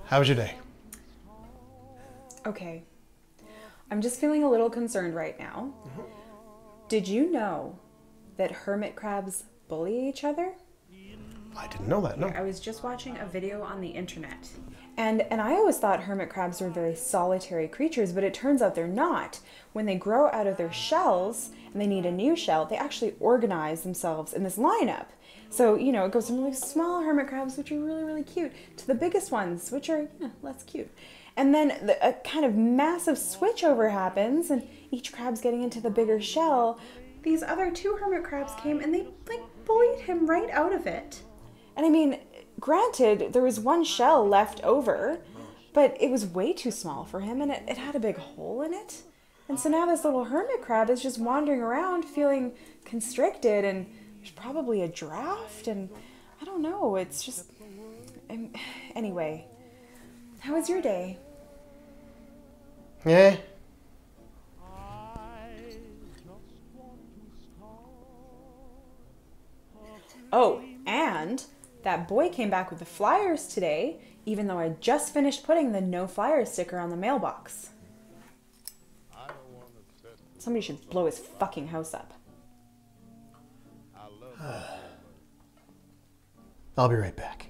How was your day? Okay. I'm just feeling a little concerned right now. Did you know that hermit crabs bully each other? I didn't know that, no. I was just watching a video on the internet. And I always thought hermit crabs were very solitary creatures, but it turns out they're not. When they grow out of their shells and they need a new shell, they actually organize themselves in this lineup. So, you know, it goes from really small hermit crabs, which are really, really cute, to the biggest ones, which are less cute. And then a kind of massive switchover happens, and each crab's getting into the bigger shell. These other two hermit crabs came and they, like, bullied him right out of it. And I mean, granted, there was one shell left over, but it was way too small for him, and it had a big hole in it. And so now this little hermit crab is just wandering around feeling constricted, and there's probably a draft, and I don't know, it's just... Anyway, how was your day? Yeah. Oh, and that boy came back with the flyers today, even though I just finished putting the no flyers sticker on the mailbox. Somebody should blow his fucking house up. I'll be right back.